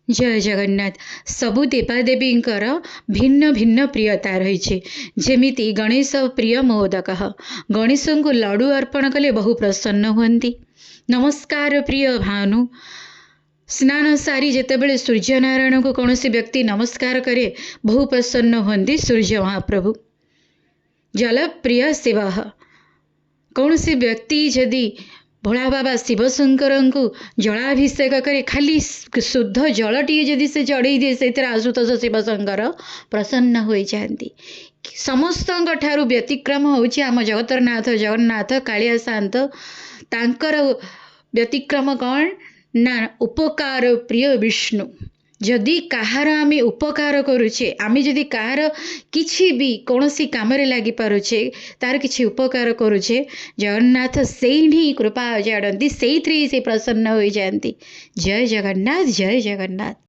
जय जगन्नाथ। सबु देवादेवींकर भिन्न भिन्न प्रियता रही। जेमिति गणेश प्रिय मोदक। गणेश को लड्डू अर्पण कले बहु प्रसन्न हुंती। नमस्कार प्रिय भानु। स्नान सारी जितेबले सूर्यनारायण को कौन व्यक्ति नमस्कार करे बहु प्रसन्न हुंती सूर्य महाप्रभु। जल प्रिय शिव। कौन व्यक्ति जदि भोला बाबा शिवशंकर को जलाभिषेक करे खाली शुद्ध जलटी जदि से चढ़ई दिए से आशुतोष शिवशंकर प्रसन्न हो जाती। समस्त ठारू व्यतिक्रम होची आम जगतरनाथ जगन्नाथ कालिया शांत। तांकर व्यतिक्रम कौन ना उपकार प्रिय विष्णु। जदि कहार आमे उपकार करुचे आमे जदि कहार किछि भी कौनसी कामरे लगी पारुचे तार किछि उपकार करुचे जगन्नाथ से कृपा जाड़ती से प्रसन्न हो जाती। जय जगन्नाथ जय जगन्नाथ।